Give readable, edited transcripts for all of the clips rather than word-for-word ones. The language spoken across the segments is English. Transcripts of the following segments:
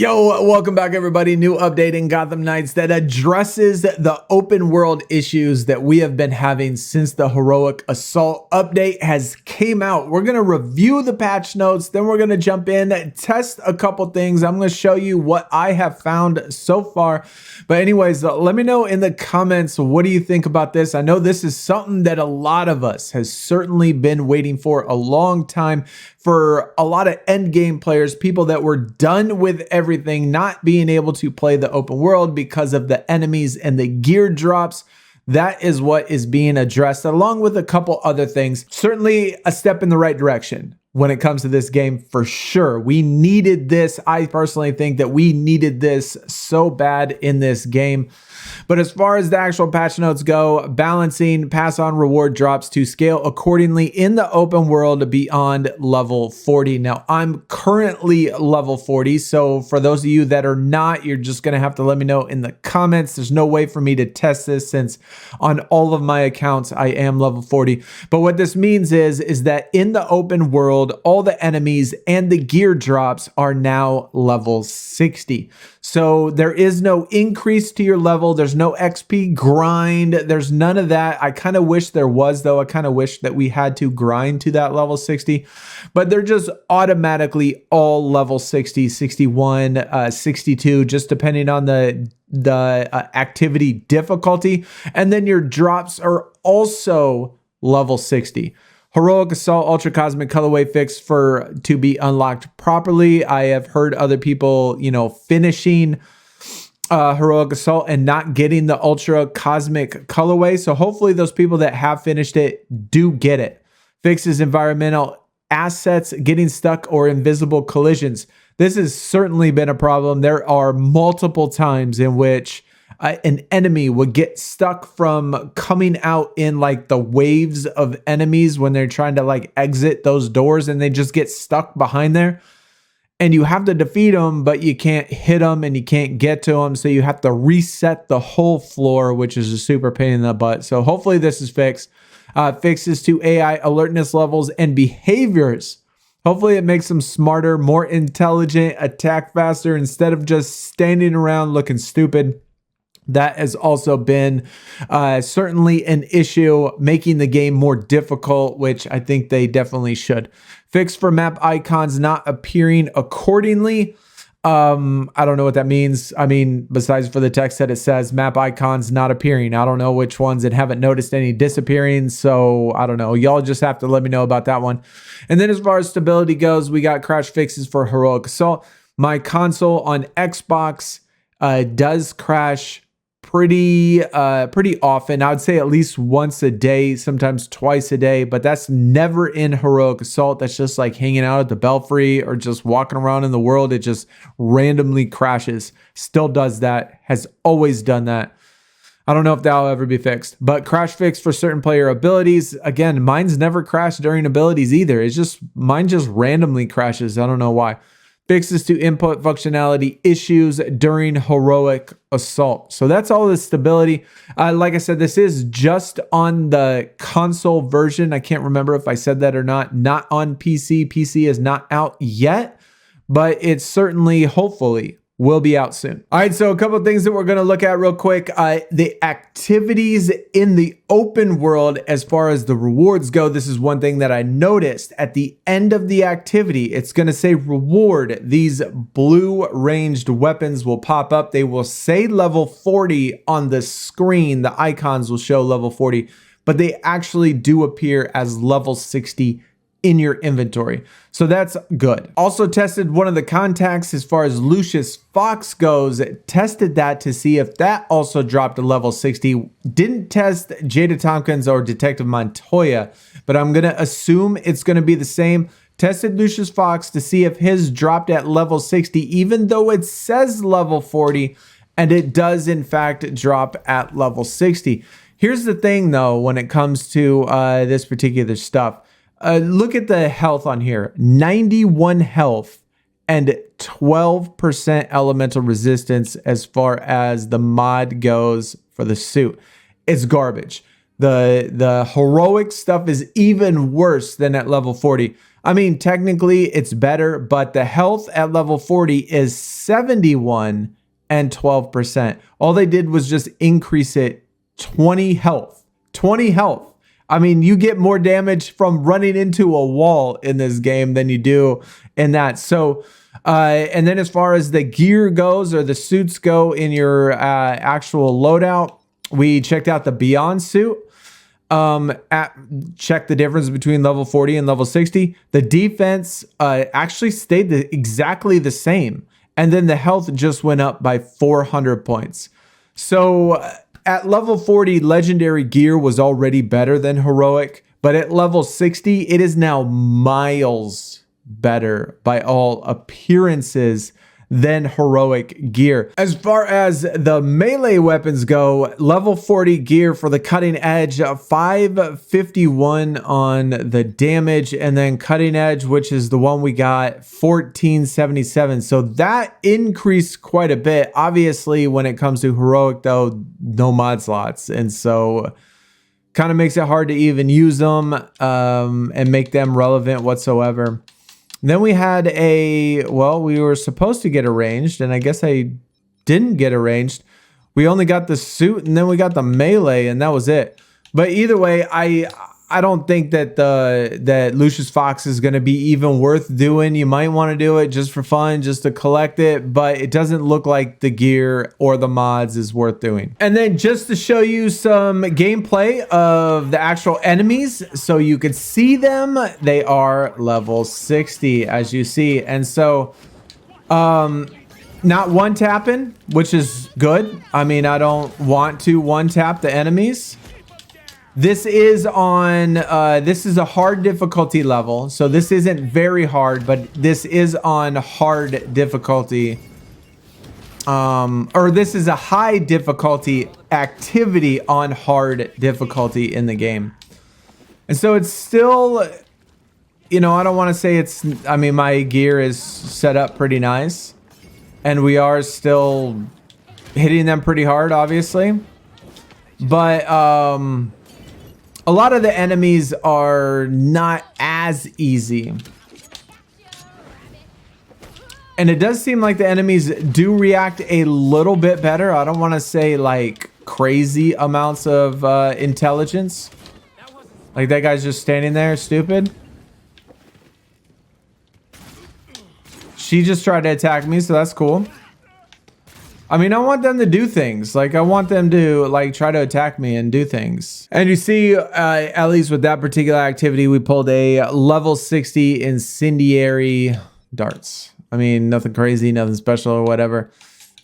Yo, welcome back everybody. New update in Gotham Knights that addresses the open world issues that we have been having since the Heroic Assault update has came out. We're going to review the patch notes, then we're going to jump in, test a couple things. I'm going to show you what I have found so far. But anyways, let me know in the comments, what do you think about this? I know this is something that a lot of us has certainly been waiting for a long time. For a lot of end game players, people that were done with everything, not being able to play the open world because of the enemies and the gear drops. That is what is being addressed, along with a couple other things. Certainly a step in the right direction when it comes to this game, for sure. We needed this. I personally think that we needed this so bad in this game. But as far as the actual patch notes go, balancing pass on reward drops to scale accordingly in the open world beyond level 40. Now, I'm currently level 40, so for those of you that are not, you're just going to have to let me know in the comments. There's no way for me to test this since on all of my accounts, I am level 40. But what this means is that in the open world, all the enemies and the gear drops are now level 60. So there is no increase to your level. There's no XP grind. There's none of that. I kind of wish there was, though. I kind of wish that we had to grind to that level 60, but they're just automatically all level 60, 61, 62, just depending on the activity difficulty. And then your drops are also level 60. Heroic Assault Ultra Cosmic Colorway fix to be unlocked properly. I have heard other people, finishing Heroic Assault and not getting the Ultra Cosmic Colorway. So hopefully those people that have finished it do get it. Fixes environmental assets getting stuck or invisible collisions. This has certainly been a problem. There are multiple times in which an enemy would get stuck from coming out in like the waves of enemies when they're trying to like exit those doors, and they just get stuck behind there. And you have to defeat them, but you can't hit them and you can't get to them. So you have to reset the whole floor, which is a super pain in the butt. So hopefully this is fixed. Fixes to AI alertness levels and behaviors. Hopefully it makes them smarter, more intelligent, attack faster instead of just standing around looking stupid. That has also been certainly an issue, making the game more difficult, which I think they definitely should. Fix for map icons not appearing accordingly. I don't know what that means. I mean, besides for the text that it says map icons not appearing. I don't know which ones, and haven't noticed any disappearing. So I don't know. Y'all just have to let me know about that one. And then as far as stability goes, we got crash fixes for Heroic Assault. My console on Xbox does crash pretty often. I would say at least once a day, sometimes twice a day, but that's never in Heroic Assault. That's just like hanging out at the Belfry or just walking around in the world. It just randomly crashes. Still does that. Has always done that. I don't know if that'll ever be fixed, but crash fix for certain player abilities. Again, mine's never crashed during abilities either. It's just, mine just randomly crashes. I don't know why. Fixes to input functionality issues during Heroic Assault. So that's all the stability. Like I said, this is just on the console version. I can't remember if I said that or not. Not on PC. PC is not out yet, but it's certainly, hopefully, will be out soon. All right, so a couple of things that we're going to look at real quick. The activities in the open world as far as the rewards go. This is one thing that I noticed. At the end of the activity, it's going to say reward. These blue ranged weapons will pop up. They will say level 40 on the screen. The icons will show level 40, but they actually do appear as level 60 in your inventory. So that's good. Also tested one of the contacts as far as Lucius Fox goes, tested that to see if that also dropped to level 60. Didn't test Jada Tompkins or Detective Montoya, but I'm going to assume it's going to be the same. Tested Lucius Fox to see if his dropped at level 60, even though it says level 40, and it does in fact drop at level 60. Here's the thing though, when it comes to this particular stuff. Look at the health on here, 91 health and 12% elemental resistance as far as the mod goes for the suit. It's garbage. The heroic stuff is even worse than at level 40. I mean, technically it's better, but the health at level 40 is 71 and 12%. All they did was just increase it 20 health. 20 health. I mean, you get more damage from running into a wall in this game than you do in that. So, and then as far as the gear goes or the suits go in your actual loadout, we checked out the Beyond suit. Check the difference between level 40 and level 60. The defense actually stayed exactly the same. And then the health just went up by 400 points. So at level 40, legendary gear was already better than heroic. But at level 60, it is now miles better by all appearances than heroic gear. As far as the melee weapons go, level 40 gear for the cutting edge, 551 on the damage, and then cutting edge, which is the one we got, 1477. So that increased quite a bit. Obviously, when it comes to heroic though, no mod slots. And so kind of makes it hard to even use them and make them relevant whatsoever. Then we had we were supposed to get arranged, and I guess I didn't get arranged. We only got the suit, and then we got the melee, and that was it. But either way, I don't think that that Lucius Fox is going to be even worth doing. You might want to do it just for fun, just to collect it, but it doesn't look like the gear or the mods is worth doing. And then just to show you some gameplay of the actual enemies so you could see them, they are level 60 as you see. And so not one tapping, which is good. I mean, I don't want to one tap the enemies. This is on, this is a hard difficulty level. So this isn't very hard, but this is on hard difficulty. Or this is a high difficulty activity on hard difficulty in the game. And so it's still, you know, I don't want to say it's, I mean, my gear is set up pretty nice. And we are still hitting them pretty hard, obviously. But, a lot of the enemies are not as easy. And it does seem like the enemies do react a little bit better. I don't want to say like crazy amounts of intelligence. Like that guy's just standing there, stupid. She just tried to attack me, so that's cool. I mean, I want them to do things. Like, I want them to, like, try to attack me and do things. And you see, at least with that particular activity, we pulled a level 60 incendiary darts. I mean, nothing crazy, nothing special or whatever.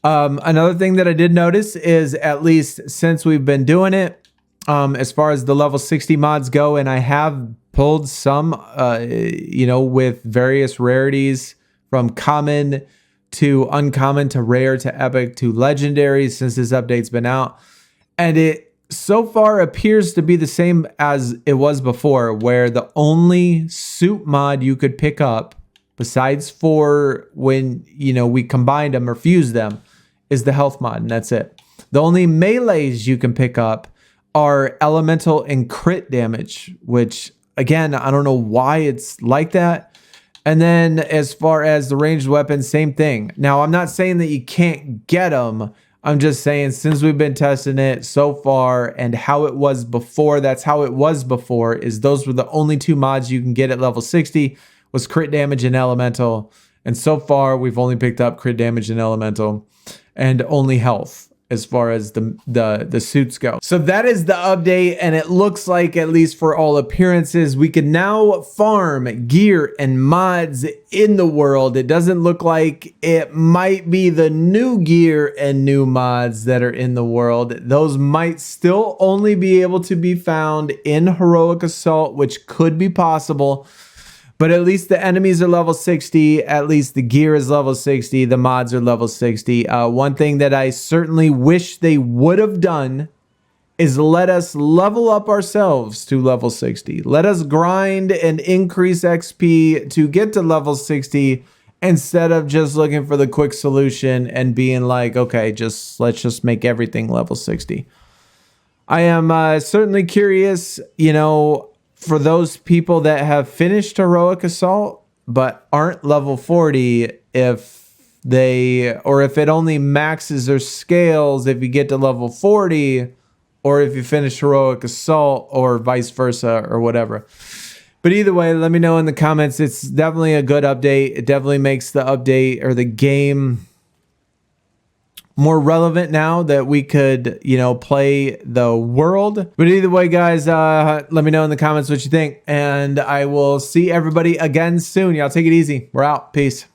Another thing that I did notice is, at least since we've been doing it, as far as the level 60 mods go, and I have pulled some, you know, with various rarities from common to uncommon to rare to epic to legendary since this update's been out, and it so far appears to be the same as it was before, where the only suit mod you could pick up besides for when, you know, we combined them or fused them is the health mod, and that's it. The only melees you can pick up are elemental and crit damage, which again, I don't know why it's like that. And then as far as the ranged weapons, same thing. Now, I'm not saying that you can't get them. I'm just saying since we've been testing it so far and how it was before, that's how it was before, is those were the only two mods you can get at level 60 was crit damage and elemental. And so far, we've only picked up crit damage and elemental and only health as far as the suits go. So that is the update, and it looks like, at least for all appearances, we can now farm gear and mods in the world. It doesn't look like it might be the new gear and new mods that are in the world. Those might still only be able to be found in Heroic Assault, which could be possible. But at least the enemies are level 60. At least the gear is level 60. The mods are level 60. One thing that I certainly wish they would have done is let us level up ourselves to level 60. Let us grind and increase XP to get to level 60 instead of just looking for the quick solution and being like, okay, let's just make everything level 60. I am certainly curious, you know, for those people that have finished Heroic Assault but aren't level 40, if it only maxes their scales if you get to level 40, or if you finish Heroic Assault, or vice versa, or whatever. But either way, let me know in the comments. It's definitely a good update. It definitely makes the update or the game more relevant now that we could, play the world. But either way, guys, let me know in the comments what you think, and I will see everybody again soon. Y'all take it easy. We're out. Peace.